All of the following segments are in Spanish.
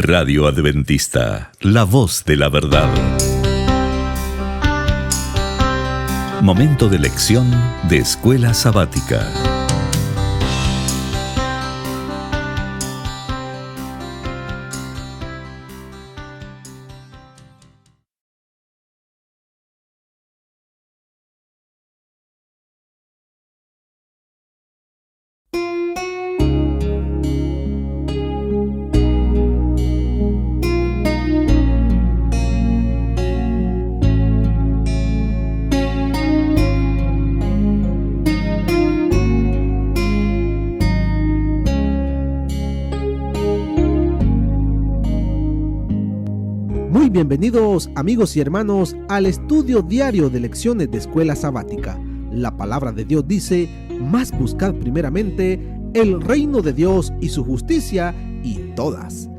Radio Adventista, la voz de la verdad. Momento de lección de Escuela Sabática. Muy bienvenidos, amigos y hermanos, al estudio diario de lecciones de Escuela Sabática. La palabra de Dios dice: mas buscad primeramente el reino de Dios y su justicia, y todas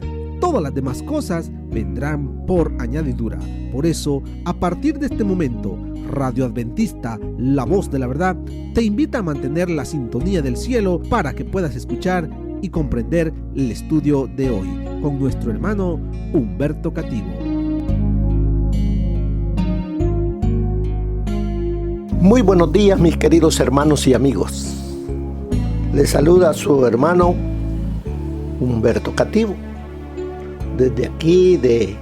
las demás cosas vendrán por añadidura. Por eso, a partir de este momento, Radio Adventista, la voz de la verdad, te invita a mantener la sintonía del cielo para que puedas escuchar y comprender el estudio de hoy con nuestro hermano Humberto Cativo. Muy buenos días, mis queridos hermanos y amigos. Les saluda su hermano Humberto Cativo, desde aquí de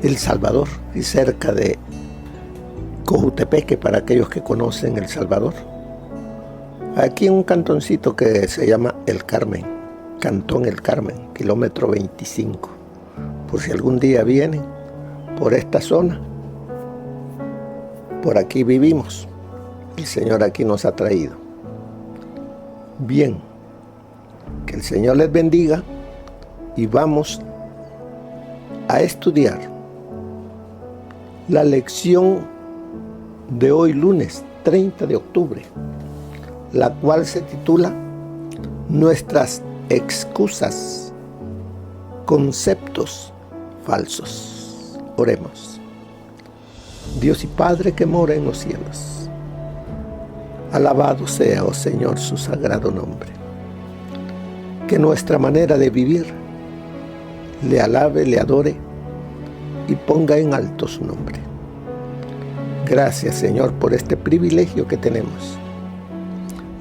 El Salvador y cerca de Cojutepeque, para aquellos que conocen El Salvador. Aquí en un cantoncito que se llama El Carmen, Cantón El Carmen, kilómetro 25. Por si algún día vienen por esta zona, por aquí vivimos. El Señor aquí nos ha traído. Bien, que el Señor les bendiga y vamos a estudiar la lección de hoy, lunes 30 de octubre, la cual se titula Nuestras excusas, conceptos falsos. Oremos. Dios y Padre que mora en los cielos, alabado sea, oh Señor, su sagrado nombre. Que nuestra manera de vivir le alabe, le adore y ponga en alto su nombre. Gracias, Señor, por este privilegio que tenemos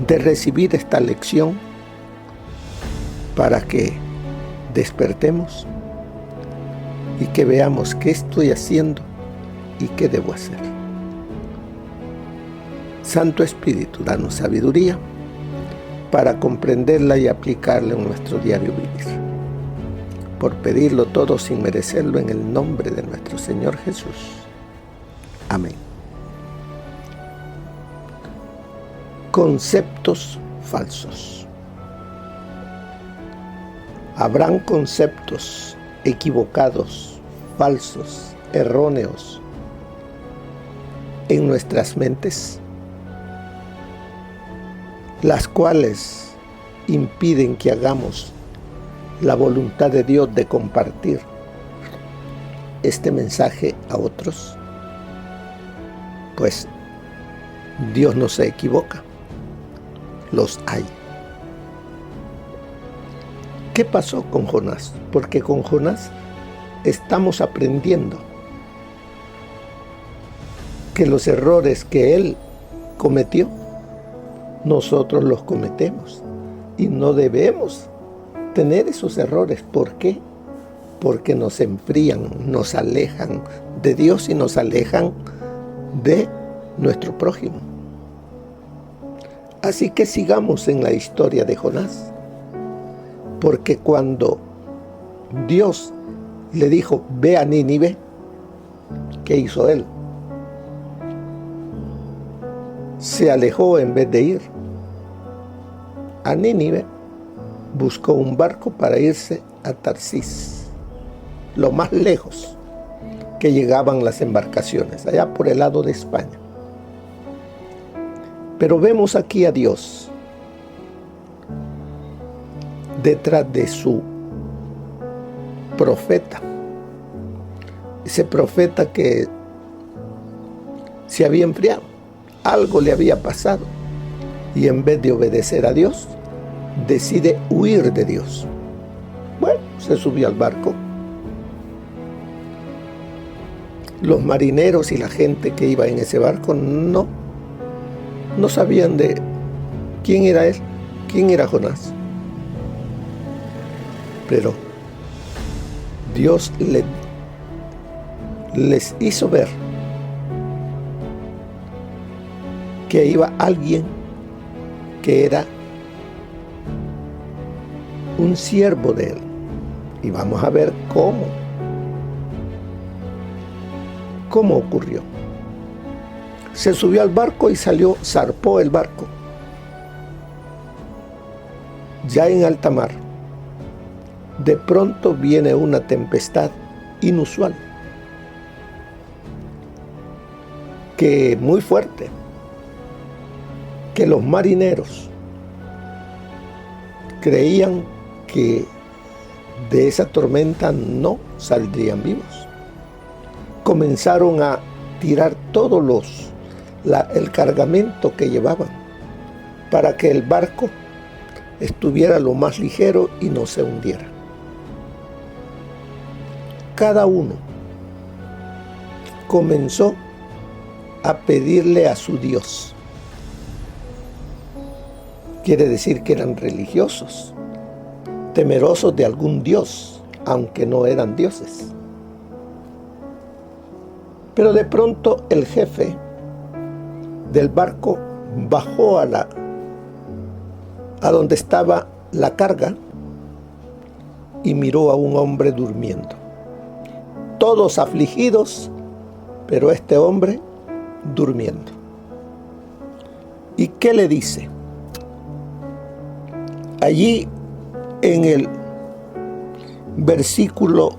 de recibir esta lección para que despertemos y que veamos qué estoy haciendo y qué debo hacer. Santo Espíritu, danos sabiduría para comprenderla y aplicarla en nuestro diario vivir. Por pedirlo todo sin merecerlo, en el nombre de nuestro Señor Jesús. Amén. Conceptos falsos. Habrán conceptos equivocados, falsos, erróneos en nuestras mentes, las cuales impiden que hagamos la voluntad de Dios de compartir este mensaje a otros. Pues Dios no se equivoca, los hay. ¿Qué pasó con Jonás? Porque con Jonás estamos aprendiendo que los errores que él cometió, nosotros los cometemos y no debemos tener esos errores. ¿Por qué? Porque nos enfrían, nos alejan de Dios y nos alejan de nuestro prójimo. Así que sigamos en la historia de Jonás, porque cuando Dios le dijo: ve a Nínive, ¿qué hizo él? Se alejó en vez de ir a Nínive. Buscó un barco para irse a Tarsis, lo más lejos que llegaban las embarcaciones, allá por el lado de España. Pero vemos aquí a Dios detrás de su profeta, ese profeta que se había enfriado, algo le había pasado, y en vez de obedecer a Dios, decide huir de Dios. Bueno, se subió al barco. Los marineros y la gente que iba en ese barco no sabían de quién era él, quién era Jonás. Pero Dios les hizo ver que iba alguien que era un siervo de él. Y vamos a ver cómo ocurrió. Se subió al barco y zarpó el barco. Ya en alta mar, de pronto viene una tempestad inusual, que muy fuerte, que los marineros creían que de esa tormenta no saldrían vivos. Comenzaron a tirar todo el cargamento que llevaban para que el barco estuviera lo más ligero y no se hundiera. Cada uno comenzó a pedirle a su Dios. Quiere decir que eran religiosos, temerosos de algún Dios, aunque no eran dioses. Pero de pronto el jefe del barco bajó a donde estaba la carga y miró a un hombre durmiendo. Todos afligidos, pero este hombre durmiendo. ¿Y qué le dice? Allí en el versículo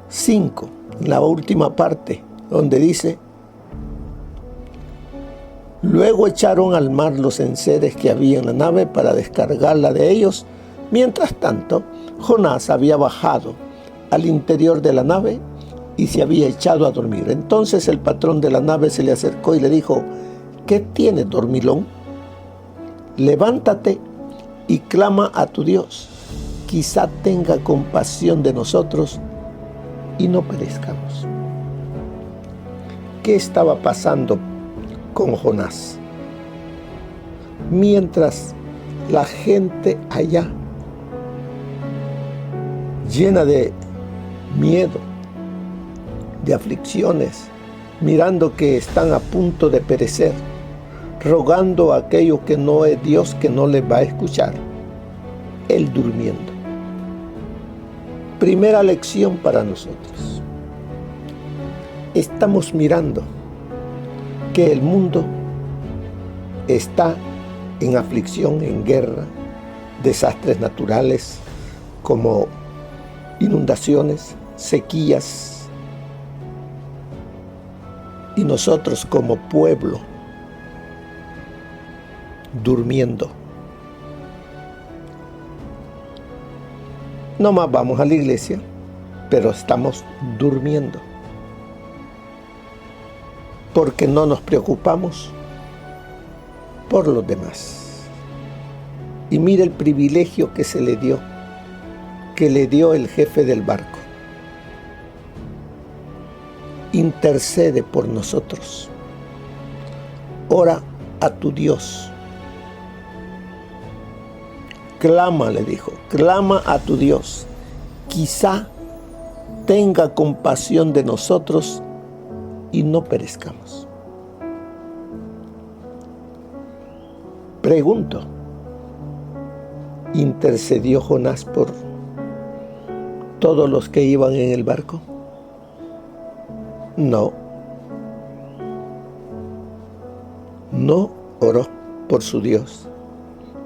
5, en la última parte, donde dice: luego echaron al mar los enseres que había en la nave para descargarla de ellos. Mientras tanto, Jonás había bajado al interior de la nave y se había echado a dormir. Entonces el patrón de la nave se le acercó y le dijo: ¿qué tienes, dormilón? Levántate y clama a tu Dios. Quizá tenga compasión de nosotros y no perezcamos. ¿Qué estaba pasando con Jonás? Mientras la gente allá, llena de miedo, de aflicciones, mirando que están a punto de perecer, rogando a aquello que no es Dios, que no les va a escuchar, él durmiendo. Primera lección para nosotros. Estamos mirando que el mundo está en aflicción, en guerra, desastres naturales como inundaciones, sequías, y nosotros como pueblo durmiendo. No más vamos a la iglesia, pero estamos durmiendo, porque no nos preocupamos por los demás. Y mire el privilegio que se le dio, que le dio el jefe del barco. Intercede por nosotros. Ora a tu Dios. Clama, le dijo, clama a tu Dios. Quizá tenga compasión de nosotros y no perezcamos. Pregunto, ¿intercedió Jonás por todos los que iban en el barco? No. No oró por su Dios.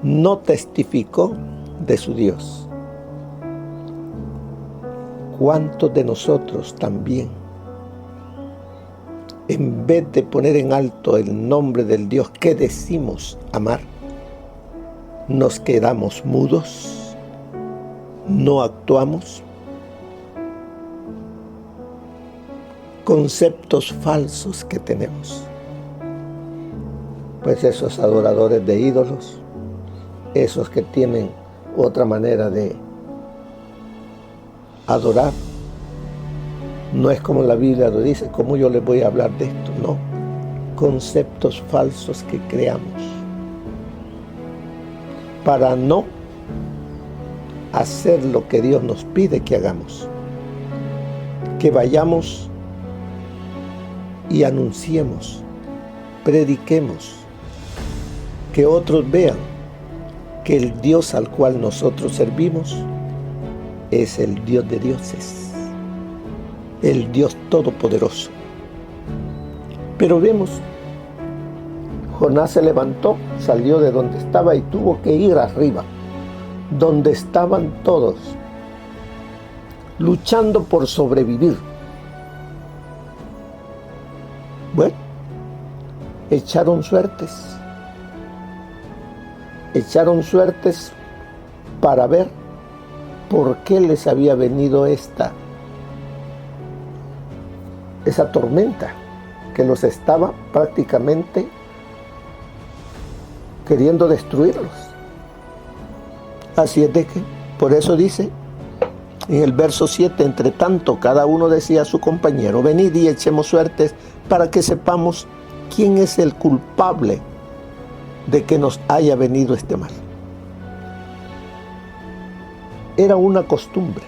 No testificó de su Dios. ¿Cuántos de nosotros también, en vez de poner en alto el nombre del Dios que decimos amar, nos quedamos mudos, no actuamos? Conceptos falsos que tenemos. Pues esos adoradores de ídolos, esos que tienen otra manera de adorar. No es como la Biblia lo dice, ¿cómo yo les voy a hablar de esto? No, conceptos falsos que creamos para no hacer lo que Dios nos pide que hagamos. Que vayamos y anunciemos, prediquemos, que otros vean que el Dios al cual nosotros servimos es el Dios de dioses, el Dios todopoderoso. Pero vemos, Jonás se levantó, salió de donde estaba y tuvo que ir arriba, donde estaban todos, luchando por sobrevivir. Bueno, echaron suertes para ver por qué les había venido esa tormenta que los estaba prácticamente queriendo destruirlos. Así es de que, por eso dice en el verso 7, entre tanto cada uno decía a su compañero, venid y echemos suertes para que sepamos quién es el culpable de que nos haya venido este mal. Era una costumbre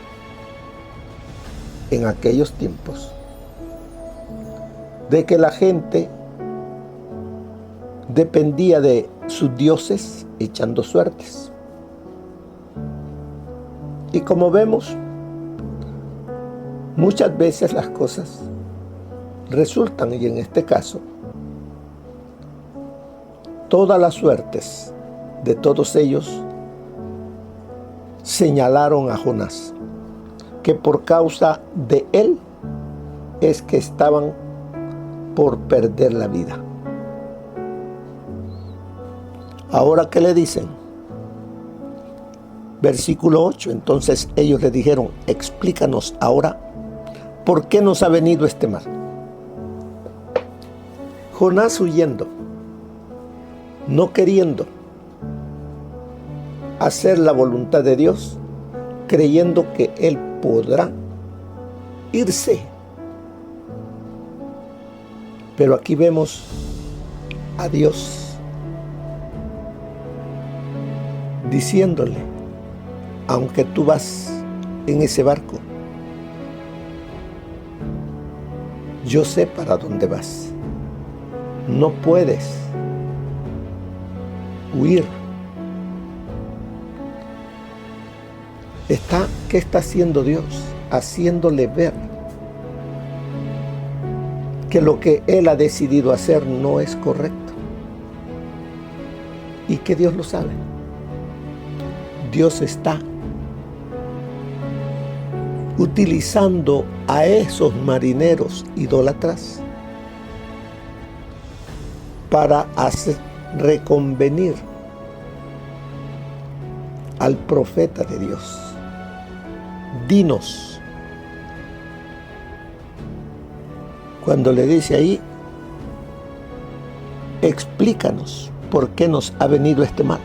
en aquellos tiempos de que la gente dependía de sus dioses echando suertes. Y como vemos, muchas veces las cosas resultan, y en este caso, todas las suertes de todos ellos señalaron a Jonás, que por causa de él es que estaban por perder la vida. Ahora, ¿qué le dicen? Versículo 8, entonces ellos le dijeron, explícanos ahora, ¿por qué nos ha venido este mal? Jonás huyendo, no queriendo hacer la voluntad de Dios, creyendo que él podrá irse. Pero aquí vemos a Dios diciéndole, aunque tú vas en ese barco, yo sé para dónde vas. No puedes huir. ¿Qué está haciendo Dios? Haciéndole ver que lo que Él ha decidido hacer no es correcto. Y que Dios lo sabe. Dios está utilizando a esos marineros idólatras para hacer reconvenir al profeta de Dios. Dinos. Cuando le dice ahí, explícanos por qué nos ha venido este mal.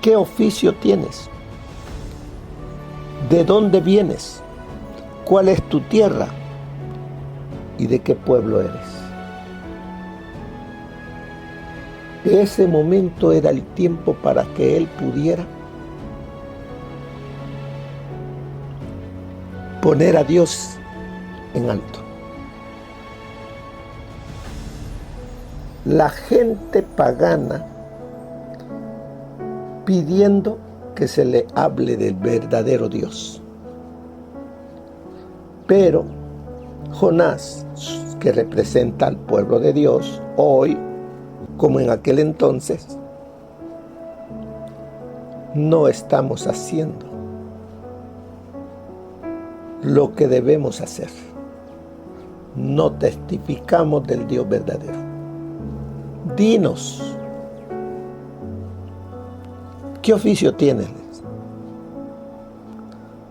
¿Qué oficio tienes? ¿De dónde vienes? ¿Cuál es tu tierra? ¿Y de qué pueblo eres? Ese momento era el tiempo para que él pudiera poner a Dios en alto. La gente pagana pidiendo que se le hable del verdadero Dios. Pero Jonás, que representa al pueblo de Dios, hoy, como en aquel entonces, no estamos haciendo lo que debemos hacer. No testificamos del Dios verdadero. Dinos, ¿qué oficio tienes?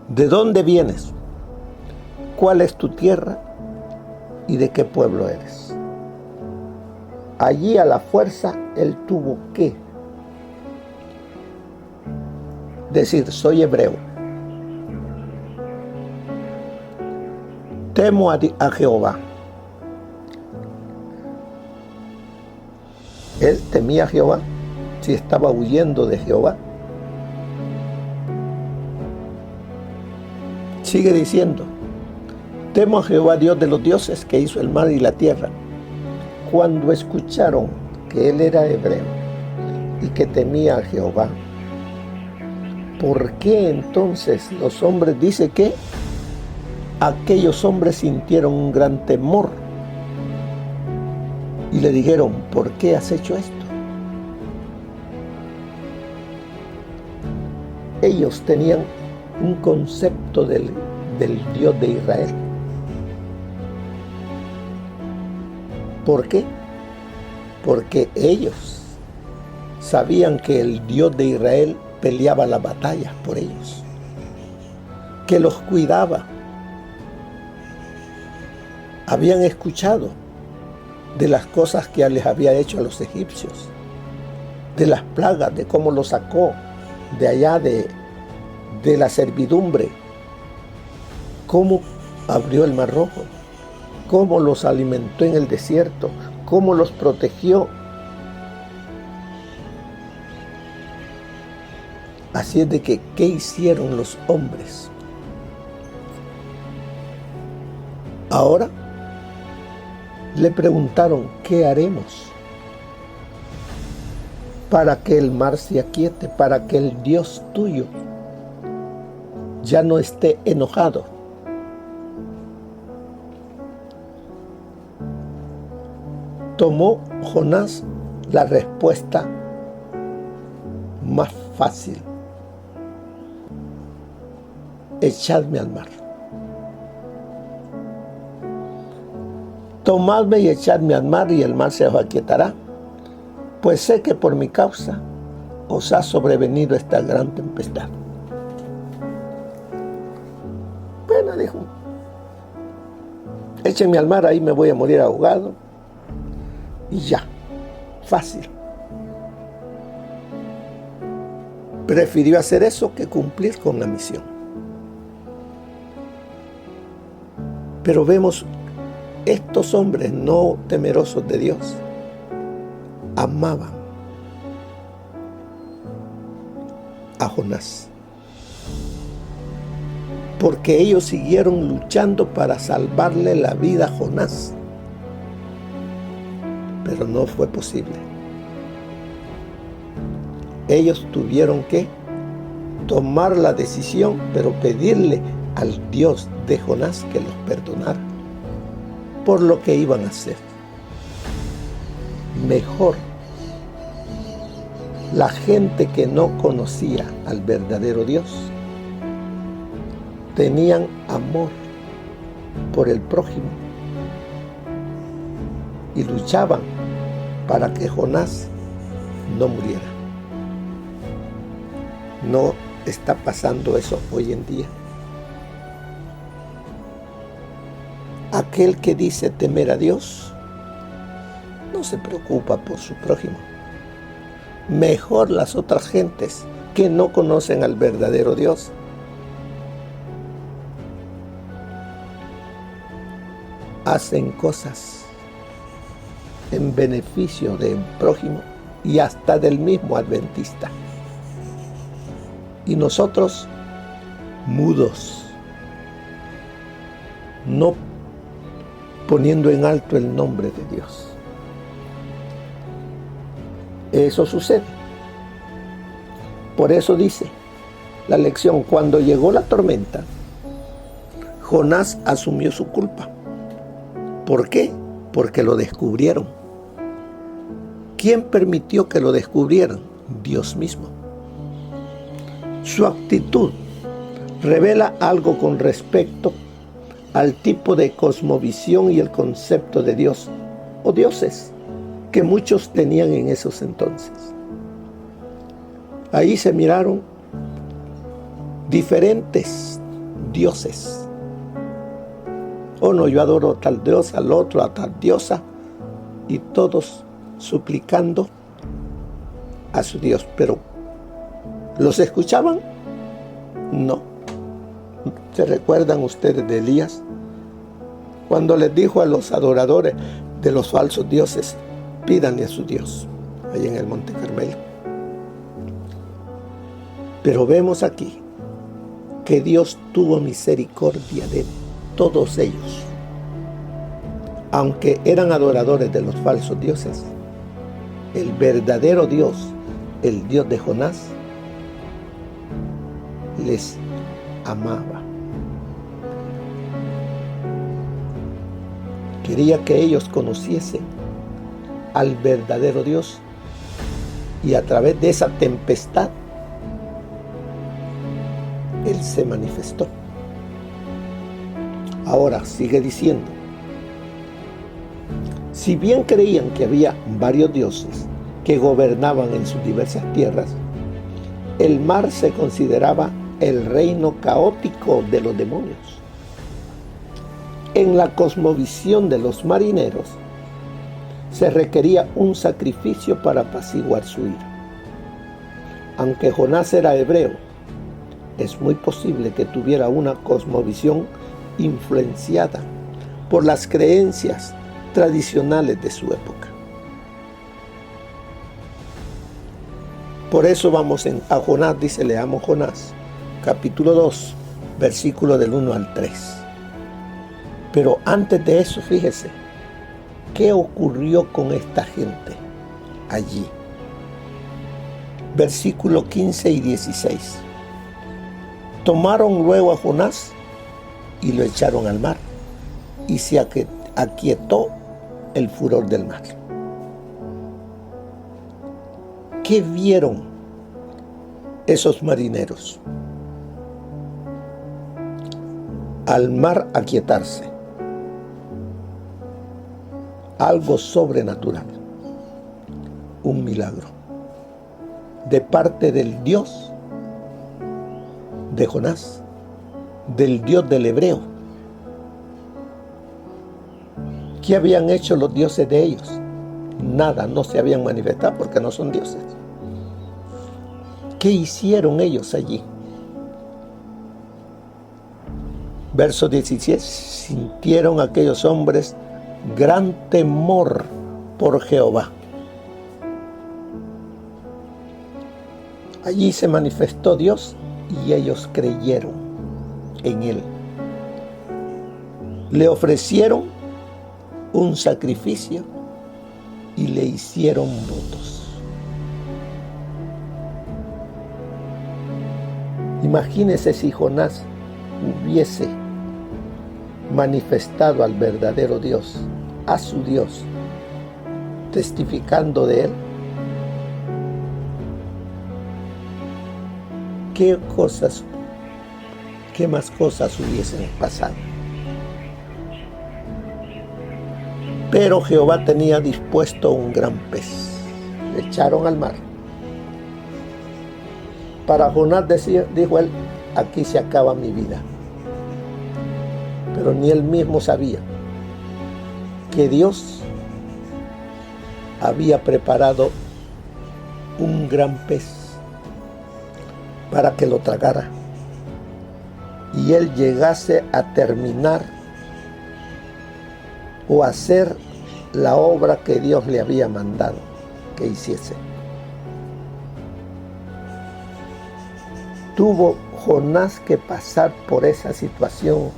¿De dónde vienes? ¿Cuál es tu tierra? ¿Y de qué pueblo eres? Allí a la fuerza él tuvo que decir, soy hebreo. temo a Jehová. Él temía a Jehová, si estaba huyendo de Jehová. Sigue diciendo, temo a Jehová, Dios de los dioses, que hizo el mar y la tierra. Cuando escucharon que él era hebreo y que temía a Jehová, ¿por qué entonces los hombres dicen que aquellos hombres sintieron un gran temor y le dijeron, ¿por qué has hecho esto? Ellos tenían un concepto del Dios de Israel. ¿Por qué? Porque ellos sabían que el Dios de Israel peleaba las batallas por ellos, que los cuidaba. Habían escuchado de las cosas que les había hecho a los egipcios, de las plagas, de cómo los sacó de allá de la servidumbre, cómo abrió el Mar Rojo, cómo los alimentó en el desierto, cómo los protegió. Así es de que, ¿qué hicieron los hombres? Ahora le preguntaron, ¿qué haremos para que el mar se aquiete, para que el Dios tuyo ya no esté enojado? Tomó Jonás la respuesta más fácil: echadme al mar. Tomadme y echadme al mar, y el mar se os aquietará, pues sé que por mi causa os ha sobrevenido esta gran tempestad. Bueno, dijo, échenme al mar, ahí me voy a morir ahogado, y ya, fácil. Prefirió hacer eso que cumplir con la misión. Pero vemos, estos hombres no temerosos de Dios amaban a Jonás, porque ellos siguieron luchando para salvarle la vida a Jonás, pero no fue posible. Ellos tuvieron que tomar la decisión, pero pedirle al Dios de Jonás que los perdonara por lo que iban a hacer. Mejor, la gente que no conocía al verdadero Dios tenían amor por el prójimo y luchaban para que Jonás no muriera. No está pasando eso hoy en día. Aquel que dice temer a Dios no se preocupa por su prójimo. Mejor las otras gentes que no conocen al verdadero Dios hacen cosas en beneficio del prójimo y hasta del mismo adventista. Y nosotros, mudos, no poniendo en alto el nombre de Dios. Eso sucede. Por eso dice la lección, cuando llegó la tormenta, Jonás asumió su culpa. ¿Por qué? Porque lo descubrieron. ¿Quién permitió que lo descubrieran? Dios mismo. Su actitud revela algo con respecto al tipo de cosmovisión y el concepto de Dios o dioses que muchos tenían en esos entonces. Ahí se miraron diferentes dioses. Oh, no, yo adoro a tal dios, al otro, a tal diosa, y todos suplicando a su Dios. Pero ¿los escuchaban? No. ¿Se recuerdan ustedes de Elías? cuando les dijo a los adoradores de los falsos dioses, pídanle a su Dios, allá en el Monte Carmelo. Pero vemos aquí que Dios tuvo misericordia de todos ellos. Aunque eran adoradores de los falsos dioses, el verdadero Dios, el Dios de Jonás, les amaba. Quería que ellos conociesen al verdadero Dios, y a través de esa tempestad Él se manifestó. Ahora sigue diciendo, si bien creían que había varios dioses que gobernaban en sus diversas tierras, el mar se consideraba el reino caótico de los demonios. En la cosmovisión de los marineros, se requería un sacrificio para apaciguar su ira. Aunque Jonás era hebreo, es muy posible que tuviera una cosmovisión influenciada por las creencias tradicionales de su época. Por eso vamos a Jonás, dice, leamos Jonás, capítulo 2, versículo del 1 al 3. Pero antes de eso, fíjese, ¿qué ocurrió con esta gente allí? Versículo 15 y 16. Tomaron luego a Jonás y lo echaron al mar, y se aquietó el furor del mar. ¿Qué vieron esos marineros? Al mar aquietarse. Algo sobrenatural. Un milagro. De parte del Dios de Jonás, del Dios del hebreo. ¿Qué habían hecho los dioses de ellos? Nada, no se habían manifestado porque no son dioses. ¿Qué hicieron ellos allí? Verso 17. Sintieron aquellos hombres gran temor por Jehová. Allí se manifestó Dios y ellos creyeron en Él. Le ofrecieron un sacrificio y le hicieron votos. Imagínese si Jonás hubiese manifestado al verdadero Dios, a su Dios, testificando de Él. ¿Qué más cosas hubiesen pasado? Pero Jehová tenía dispuesto un gran pez. Le echaron al mar. Para Jonás dijo él, aquí se acaba mi vida. Pero ni él mismo sabía que Dios había preparado un gran pez para que lo tragara y él llegase a terminar o hacer la obra que Dios le había mandado que hiciese. Tuvo Jonás que pasar por esa situación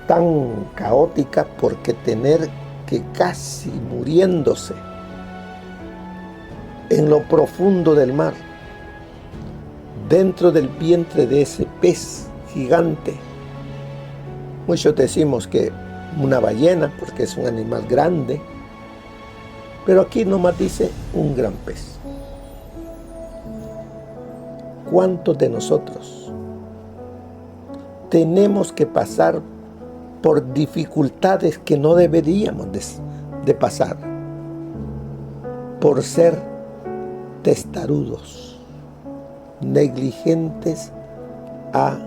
tan caótica, porque tener que casi muriéndose en lo profundo del mar, dentro del vientre de ese pez gigante. Muchos decimos que una ballena, porque es un animal grande, pero aquí nomás dice un gran pez. ¿Cuántos de nosotros tenemos que pasar por dificultades que no deberíamos de pasar, por ser testarudos, negligentes a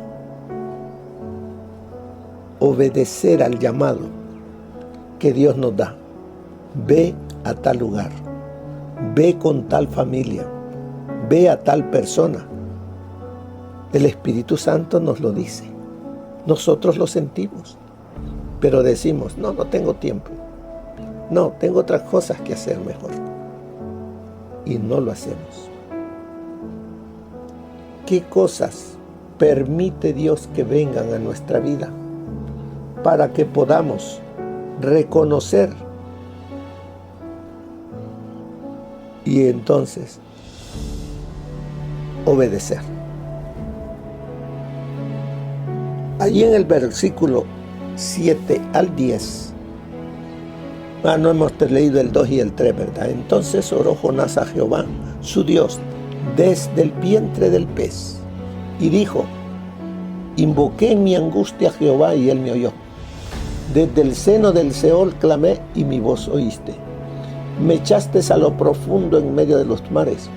obedecer al llamado que Dios nos da? Ve a tal lugar, ve con tal familia, ve a tal persona. El Espíritu Santo nos lo dice, nosotros lo sentimos. Pero decimos, no tengo tiempo. No, tengo otras cosas que hacer mejor. Y no lo hacemos. ¿Qué cosas permite Dios que vengan a nuestra vida para que podamos reconocer y entonces obedecer? Allí en el versículo 7 al 10, no hemos leído el 2 y el 3, ¿verdad? Entonces oró Jonás a Jehová, su Dios, desde el vientre del pez, y dijo: invoqué en mi angustia a Jehová, y él me oyó. Desde el seno del Seol clamé, y mi voz oíste. Me echaste a lo profundo en medio de los mares.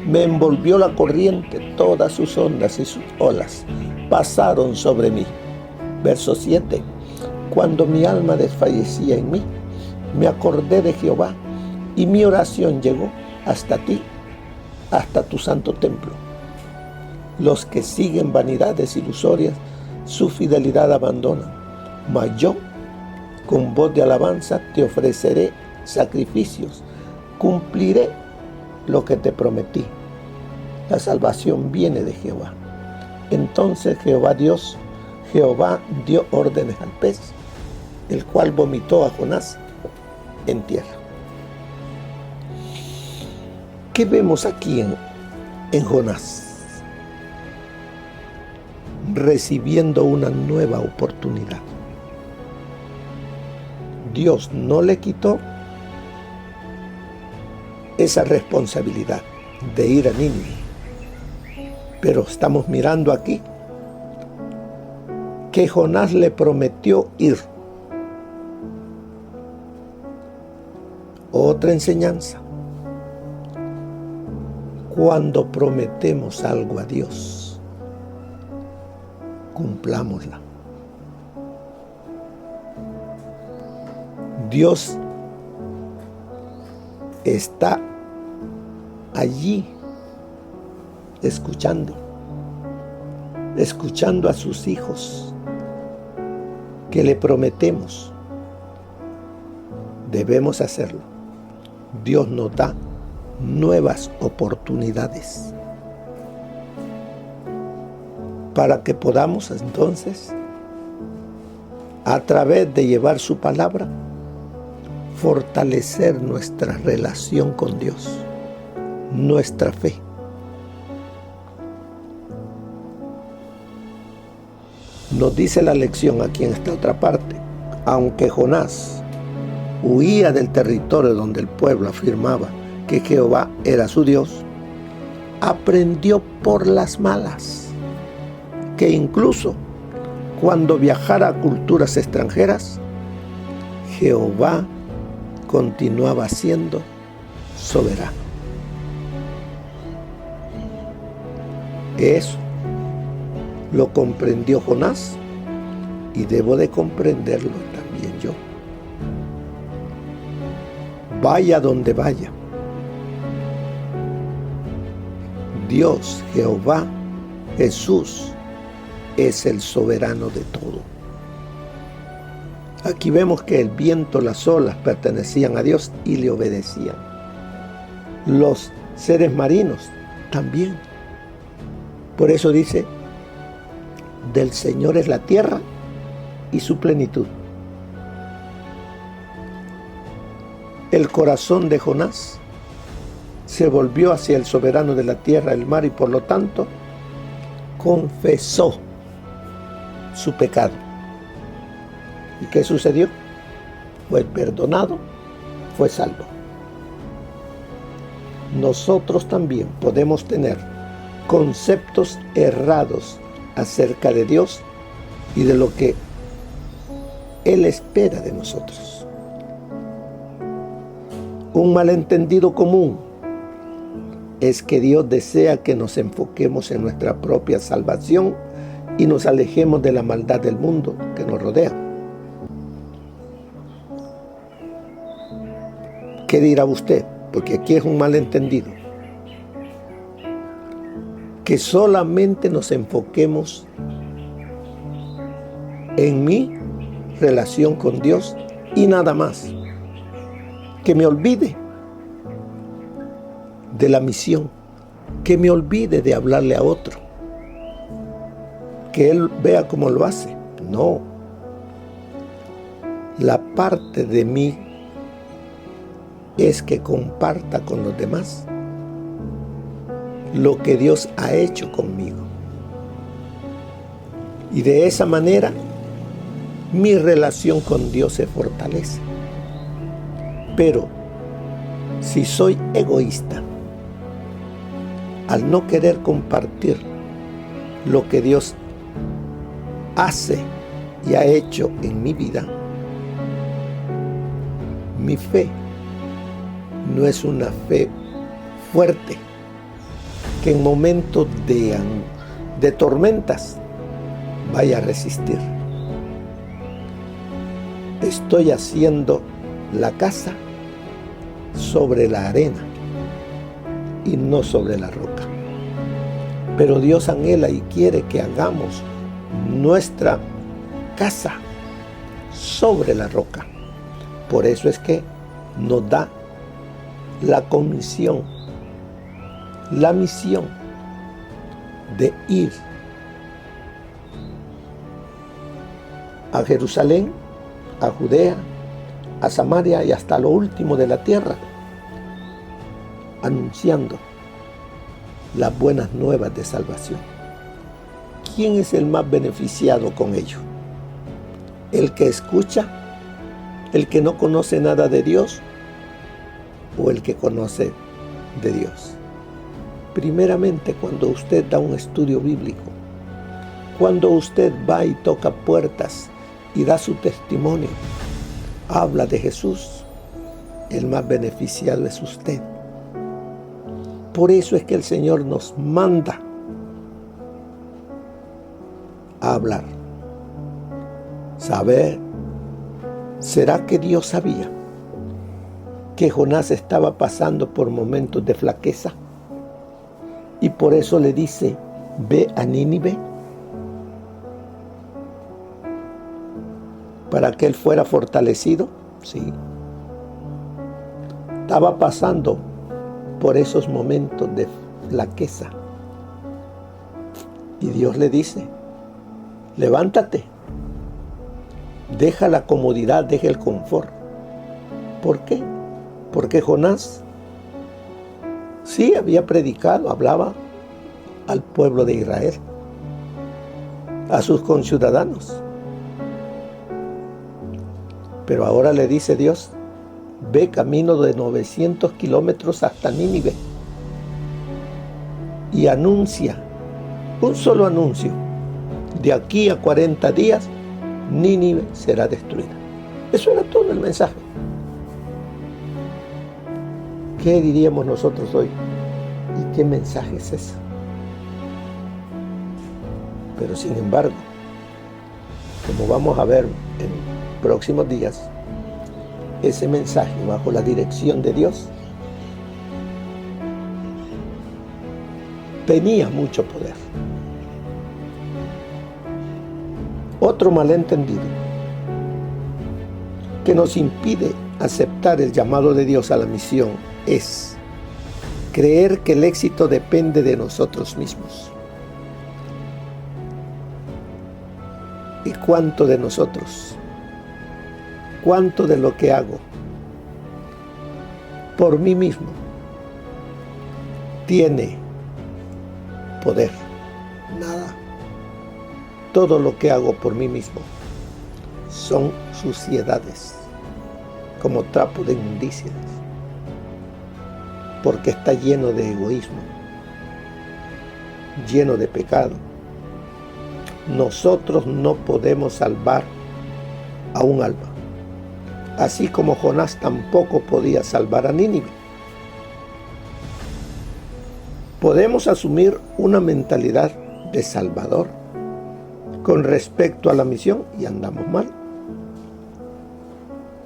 Me envolvió la corriente, todas sus ondas y sus olas pasaron sobre mí. Verso 7. Cuando mi alma desfallecía en mí, me acordé de Jehová, y mi oración llegó hasta ti, hasta tu santo templo. Los que siguen vanidades ilusorias, su fidelidad abandonan. Mas yo, con voz de alabanza, te ofreceré sacrificios. Cumpliré lo que te prometí. La salvación viene de Jehová. Entonces Jehová dio órdenes al pez, el cual vomitó a Jonás en tierra. ¿Qué vemos aquí en Jonás? Recibiendo una nueva oportunidad. Dios no le quitó esa responsabilidad de ir a Nínive. Pero estamos mirando aquí que Jonás le prometió ir. Otra enseñanza. Cuando prometemos algo a Dios, cumplámosla. Dios está allí escuchando a sus hijos que le prometemos. Debemos hacerlo. Dios nos da nuevas oportunidades para que podamos entonces, a través de llevar su palabra, fortalecer nuestra relación con Dios, nuestra fe. Nos dice la lección aquí en esta otra parte: aunque Jonás huía del territorio donde el pueblo afirmaba que Jehová era su Dios, aprendió por las malas que incluso cuando viajara a culturas extranjeras, Jehová continuaba siendo soberano. Eso lo comprendió Jonás y debo de comprenderlo también yo. Vaya donde vaya, Dios, Jehová, Jesús es el soberano de todo. Aquí vemos que el viento, las olas pertenecían a Dios y le obedecían. Los seres marinos también. Por eso dice: del Señor es la tierra y su plenitud. El corazón de Jonás se volvió hacia el soberano de la tierra, el mar, y por lo tanto confesó su pecado. ¿Y qué sucedió? Fue perdonado, fue salvo. Nosotros también podemos tener conceptos errados acerca de Dios y de lo que Él espera de nosotros. Un malentendido común es que Dios desea que nos enfoquemos en nuestra propia salvación y nos alejemos de la maldad del mundo que nos rodea. ¿Qué dirá usted? Porque aquí es un malentendido. Que solamente nos enfoquemos en mí relación con Dios y nada más. Que me olvide de la misión, que me olvide de hablarle a otro, que Él vea cómo lo hace. No. La parte de mí es que comparta con los demás lo que Dios ha hecho conmigo. Y de esa manera mi relación con Dios se fortalece. Pero si soy egoísta, al no querer compartir lo que Dios hace y ha hecho en mi vida, mi fe no es una fe fuerte que en momentos de tormentas vaya a resistir. Estoy haciendo la casa sobre la arena y no sobre la roca. Pero Dios anhela y quiere que hagamos nuestra casa sobre la roca. Por eso es que nos da la comisión, la misión de ir a Jerusalén, a Judea, a Samaria y hasta lo último de la tierra, anunciando las buenas nuevas de salvación. ¿Quién es el más beneficiado con ello? ¿El que escucha? ¿El que no conoce nada de Dios? ¿O el que conoce de Dios? Primeramente, cuando usted da un estudio bíblico, cuando usted va y toca puertas y da su testimonio, habla de Jesús, el más beneficiado es usted. Por eso es que el Señor nos manda a hablar. Saber, ¿será que Dios sabía que Jonás estaba pasando por momentos de flaqueza? Y por eso le dice, ve a Nínive, para que él fuera fortalecido. Sí. Estaba pasando por esos momentos de flaqueza. Y Dios le dice, levántate, deja la comodidad, deja el confort. ¿Por qué? Porque Jonás sí había predicado, hablaba al pueblo de Israel, a sus conciudadanos. Pero ahora le dice Dios, ve camino de 900 kilómetros hasta Nínive y anuncia, un solo anuncio, de aquí a 40 días Nínive será destruida. Eso era todo el mensaje. ¿Qué diríamos nosotros hoy? ¿Y qué mensaje es ese? Pero sin embargo, como vamos a ver en próximos días, ese mensaje bajo la dirección de Dios tenía mucho poder. Otro malentendido que nos impide aceptar el llamado de Dios a la misión es creer que el éxito depende de nosotros mismos. ¿Y cuánto de nosotros? ¿Cuánto de lo que hago por mí mismo tiene poder? Nada. Todo lo que hago por mí mismo son suciedades, como trapo de inmundicias, porque está lleno de egoísmo, lleno de pecado. Nosotros no podemos salvar a un alma, así como Jonás tampoco podía salvar a Nínive. Podemos asumir una mentalidad de salvador con respecto a la misión y andamos mal.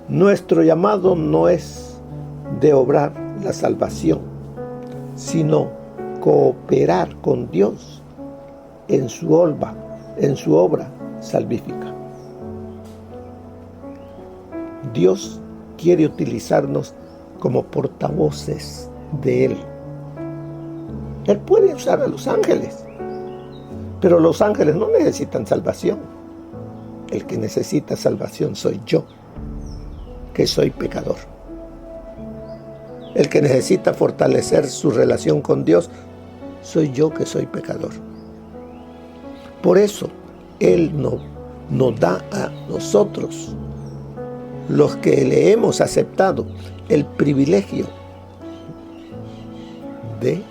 Nuestro llamado no es de obrar la salvación, sino cooperar con Dios en su obra salvífica. Dios quiere utilizarnos como portavoces de Él. Él puede usar a los ángeles, pero los ángeles no necesitan salvación. El que necesita salvación soy yo, que soy pecador. El que necesita fortalecer su relación con Dios soy yo, que soy pecador. Por eso Él nos da a nosotros, los que le hemos aceptado, el privilegio de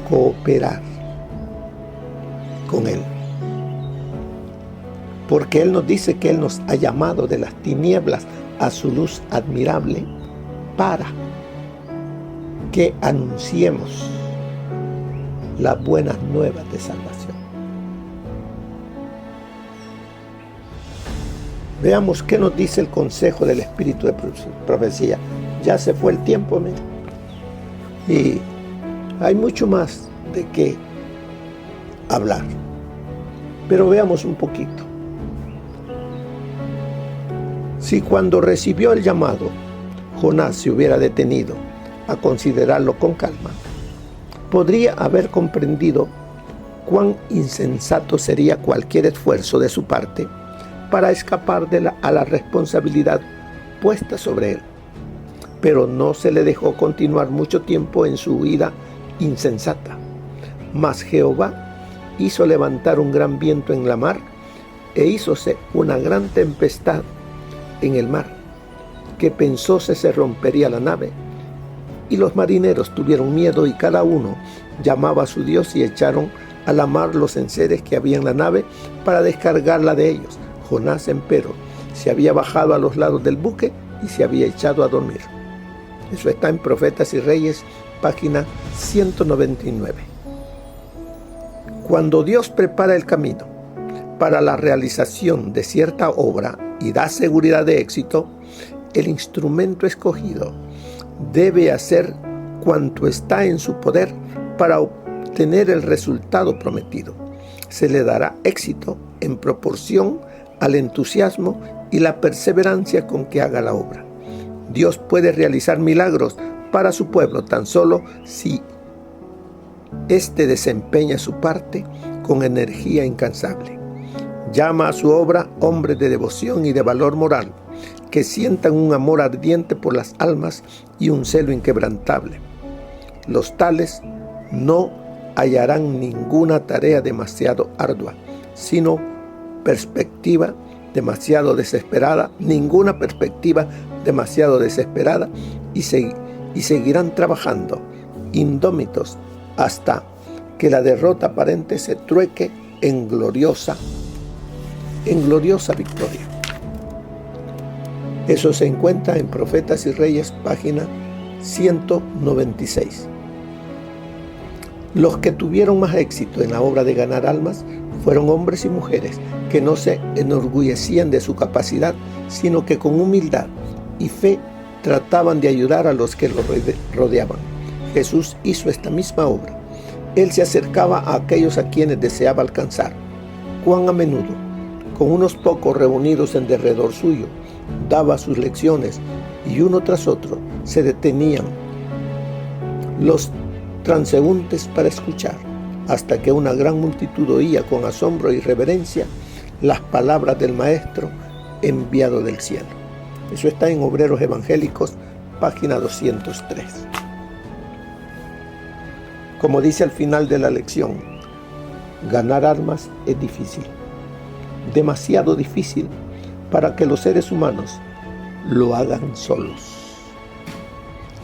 cooperar con Él. Porque Él nos dice que Él nos ha llamado de las tinieblas a su luz admirable para que anunciemos las buenas nuevas de salvación. Veamos qué nos dice el consejo del Espíritu de Profecía. Ya se fue el tiempo, y hay mucho más de qué hablar. Pero veamos un poquito. Si cuando recibió el llamado, Jonás se hubiera detenido a considerarlo con calma, podría haber comprendido cuán insensato sería cualquier esfuerzo de su parte para escapar a la responsabilidad puesta sobre él. Pero no se le dejó continuar mucho tiempo en su huida insensata. Mas Jehová hizo levantar un gran viento en la mar e hízose una gran tempestad en el mar, que pensóse se rompería la nave. Y los marineros tuvieron miedo y cada uno llamaba a su Dios y echaron a la mar los enseres que había en la nave para descargarla de ellos. Jonás, empero, se había bajado a los lados del buque y se había echado a dormir. Eso está en Profetas y Reyes, página 199. Cuando Dios prepara el camino para la realización de cierta obra y da seguridad de éxito, el instrumento escogido debe hacer cuanto está en su poder para obtener el resultado prometido. Se le dará éxito en proporción al entusiasmo y la perseverancia con que haga la obra. Dios puede realizar milagros para su pueblo tan solo si éste desempeña su parte con energía incansable. Llama a su obra hombres de devoción y de valor moral, que sientan un amor ardiente por las almas y un celo inquebrantable. Los tales no hallarán ninguna tarea demasiado ardua, sino ninguna perspectiva demasiado desesperada, y seguirán trabajando indómitos hasta que la derrota aparente se trueque en gloriosa victoria. Eso se encuentra en Profetas y Reyes, página 196. Los que tuvieron más éxito en la obra de ganar almas fueron hombres y mujeres que no se enorgullecían de su capacidad, sino que con humildad y fe trataban de ayudar a los que lo rodeaban. Jesús hizo esta misma obra. Él se acercaba a aquellos a quienes deseaba alcanzar. Cuán a menudo, con unos pocos reunidos en derredor suyo, daba sus lecciones, y uno tras otro se detenían los transeúntes para escuchar, hasta que una gran multitud oía con asombro y reverencia las palabras del Maestro enviado del cielo. Eso está en Obreros Evangélicos, página 203. Como dice al final de la lección, ganar almas es difícil, demasiado difícil para que los seres humanos lo hagan solos.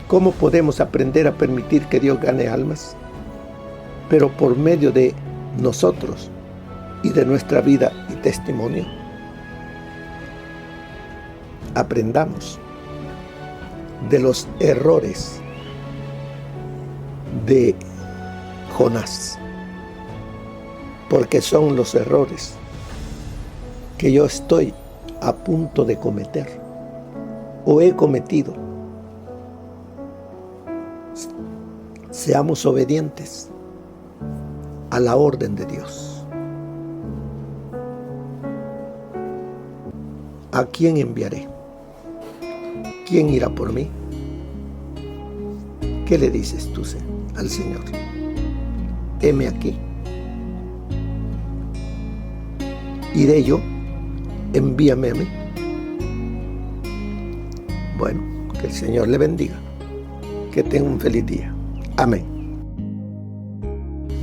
¿Cómo podemos aprender a permitir que Dios gane almas? Pero por medio de nosotros y de nuestra vida y testimonio. Aprendamos de los errores de Jonás, porque son los errores que yo estoy a punto de cometer o he cometido. Seamos obedientes a la orden de Dios. ¿a quién enviaré? ¿Quién irá por mí? ¿Qué le dices tú al Señor? Heme aquí. ¿Iré yo? Envíame a mí. Bueno, que el Señor le bendiga. Que tenga un feliz día. Amén.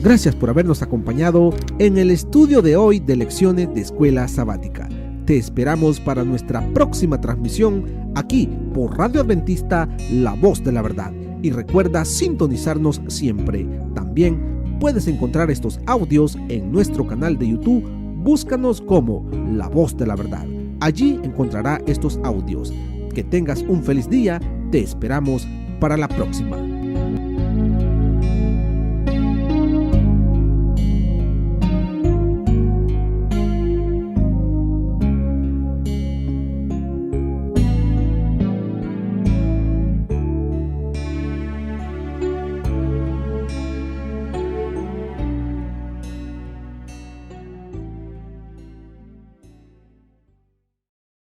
Gracias por habernos acompañado en el estudio de hoy de Lecciones de Escuela Sabática. Te esperamos para nuestra próxima transmisión aquí por Radio Adventista, La Voz de la Verdad. Y recuerda sintonizarnos siempre. También puedes encontrar estos audios en nuestro canal de YouTube. Búscanos como La Voz de la Verdad. Allí encontrará estos audios. Que tengas un feliz día. Te esperamos para la próxima.